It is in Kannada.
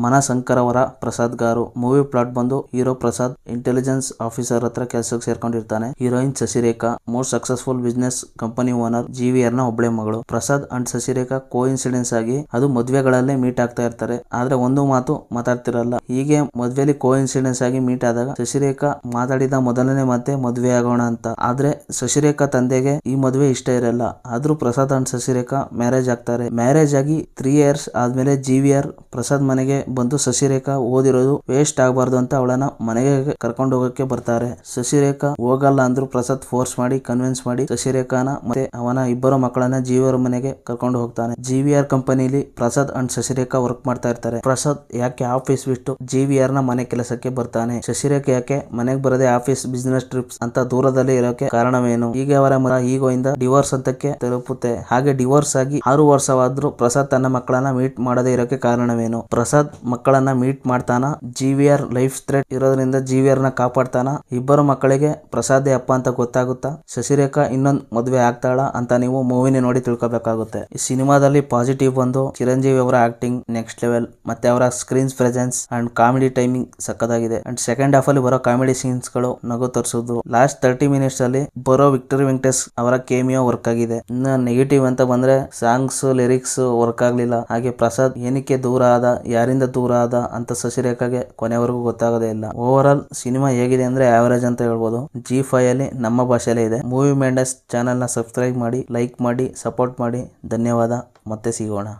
ಮನಶಂಕರ್ ಅವರ ಪ್ರಸಾದ್ ಗಾರು. ಮೂವಿ ಪ್ಲಾಟ್ ಬಂದು ಹೀರೋ ಪ್ರಸಾದ್ ಇಂಟೆಲಿಜೆನ್ಸ್ ಆಫೀಸರ್ ಹತ್ರ ಕೆಲಸಕ್ಕೆ ಸೇರ್ಕೊಂಡಿರ್ತಾನೆ. Heroine Shashirekha most successful business company owner GVR ನ ಒಬ್ಳೆ ಮಗಳು. ಪ್ರಸಾದ್ ಅಂಡ್ ಶಶಿರೇಖಾ ಕೋಇನ್ಸಿಡೆನ್ಸ್ ಆಗಿ ಅದು ಮದ್ವೆಗಳಲ್ಲೇ ಮೀಟ್ ಆಗ್ತಾ ಇರ್ತಾರೆ. ಆದ್ರೆ ಒಂದು ಮಾತು ಮಾತಾಡ್ತಿರಲ್ಲ. ಹೀಗೆ ಮದ್ವೆಲಿ ಕೋಇನ್ಸಿಡೆನ್ಸ್ ಆಗಿ ಮೀಟ್ ಆದಾಗ ಶಶಿರೇಖಾ ಮಾತಾಡಿದ ಮೊದಲನೇ ಮಾತೆ ಮದ್ವೆ ಆಗೋಣ ಅಂತ. ಆದ್ರೆ ಶಶಿರೇಖಾ ತಂದೆಗೆ ಈ ಮದ್ವೆ ಇಷ್ಟ ಇರಲ್ಲ. ಆದ್ರೂ ಪ್ರಸಾದ್ ಅಂಡ್ ಶಶಿರೇಖಾ ಮ್ಯಾರೇಜ್ ಆಗ್ತಾರೆ. ಮ್ಯಾರೇಜ್ ಆಗಿ 3 years ಆದ್ಮೇಲೆ GVR ಪ್ರಸಾದ್ ಮನೆಗೆ ಬಂದು ಶಶಿರೇಖಾ ಓದಿರೋದು ವೇಸ್ಟ್ ಆಗಬಾರ್ದು ಅಂತ ಅವಳನ್ನ ಮನೆಗೆ ಕರ್ಕೊಂಡು ಹೋಗಕ್ಕೆ ಬರ್ತಾರೆ. ಶಶಿರೇಖಾ ಹೋಗಲ್ಲ ಅಂದ್ರು ಪ್ರಸಾದ್ ಫೋರ್ಸ್ ಮಾಡಿ ಕನ್ವಿನ್ಸ್ ಮಾಡಿ ಶಶಿರೇಖಾನ ಮತ್ತೆ ಅವನ ಇಬ್ಬರು ಮಕ್ಕಳನ್ನ GVR ಮನೆಗೆ ಕರ್ಕೊಂಡು ಹೋಗ್ತಾನೆ. GVR ಕಂಪನಿಲಿ ಪ್ರಸಾದ್ ಅಂಡ್ ಶಶಿರೇಖಾ ವರ್ಕ್ ಮಾಡ್ತಾ ಇರ್ತಾರೆ. ಪ್ರಸಾದ್ ಯಾಕೆ ಆಫೀಸ್ ಬಿಟ್ಟು GVR ನ ಮನೆ ಕೆಲಸಕ್ಕೆ ಬರ್ತಾನೆ? ಶಶಿರೇಖಾ ಯಾಕೆ ಮನೆಗೆ ಬರದೆ ಆಫೀಸ್ ಬಿಸಿನೆಸ್ ಟ್ರಿಪ್ಸ್ ಅಂತ ದೂರದಲ್ಲಿ ಇರೋಕೆ ಕಾರಣವೇನು? ಹೀಗೆ ಅವರ ಈಗೋಯಿಂದ ಡಿವೋರ್ಸ್ ಹಂತಕ್ಕೆ ತಲುಪುತ್ತೆ. ಹಾಗೆ ಡಿವೋರ್ಸ್ ಆಗಿ 6 ವರ್ಷವಾದ್ರೂ ಪ್ರಸಾದ್ ತನ್ನ ಮಕ್ಕಳನ್ನ ಮೀಟ್ ಮಾಡದೇ ಇರೋಕೆ ಕಾರಣವೇನು? ಪ್ರಸಾದ್ ಮಕ್ಕಳನ್ನ ಮೀಟ್ ಮಾಡ್ತಾನ? GVR ಲೈಫ್ ಥ್ರೆಟ್ ಇರೋದ್ರಿಂದ GVR ನ ಕಾಪಾಡ್ತಾನ? ಇಬ್ಬರು ಮಕ್ಕಳಿಗೆ ಪ್ರಸಾದೇ ಅಪ್ಪ ಅಂತ ಗೊತ್ತಾಗುತ್ತಾ? ಶಶಿರೇಖಾ ಇನ್ನೊಂದ್ ಮದ್ವೆ ಆಗ್ತಾಳ ಅಂತ ನೀವು ಮೂವಿನ ನೋಡಿ ತಿಳ್ಕೊಬೇಕಾಗುತ್ತೆ. ಈ ಸಿನಿಮಾದಲ್ಲಿ ಪಾಸಿಟಿವ್ ಬಂದು ಚಿರಂಜೀವಿ ಅವರ ಆಕ್ಟಿಂಗ್ ನೆಕ್ಸ್ಟ್ ಲೆವೆಲ್, ಮತ್ತೆ ಅವರ screen presence and comedy timing ಸಕ್ಕದಾಗಿದೆ. ಅಂಡ್ ಸೆಕೆಂಡ್ ಹಾಫ್ ಅಲ್ಲಿ ಬರೋ ಕಾಮಿಡಿ ಸೀನ್ಸ್ ಗಳು ನಗು ತರಿಸೋದು. ಲಾಸ್ಟ್ 30 minutes ಅಲ್ಲಿ ಬರೋ ವಿಕ್ಟರಿ ವೆಂಕಟೇಶ್ ಅವರ ಕೇಮಿಯೋ ವರ್ಕ್ ಆಗಿದೆ. ಇನ್ನು ನೆಗೆಟಿವ್ ಅಂತ ಬಂದ್ರೆ ಸಾಂಗ್ಸ್ ಲಿರಿಕ್ಸ್ ವರ್ಕ್ ಆಗ್ಲಿಲ್ಲ. ಹಾಗೆ ಪ್ರಸಾದ್ ಏನಕ್ಕೆ ದೂರ ಆದ, ಯಾರಿಂದ ದೂರ ಆದ ಅಂತ ಶಶಿರೇಖಾಗೆ ಕೊನೆವರೆಗೂ ಗೊತ್ತಾಗೋದೇ ಇಲ್ಲ. ಓವರ್ ಆಲ್ ಸಿನಿಮಾ ಹೇಗಿದೆ ಅಂದ್ರೆ ಆವರೇಜ್ ಅಂತ ಹೇಳ್ಬೋದು. G5 ಅಲ್ಲಿ ನಮ್ಮ ಭಾಷೆಯಲ್ಲೇ ಇದೆ. ಮೂವಿ ಮೇಂಡಸ್ ಚಾನೆಲ್ ನ ಸಬ್ಸ್ಕ್ರೈಬ್ ಮಾಡಿ, ಲೈಕ್ ಮಾಡಿ, ಸಪೋರ್ಟ್ ಮಾಡಿ. ಧನ್ಯವಾದ. ಮತ್ತೆ ಸಿಗೋಣ.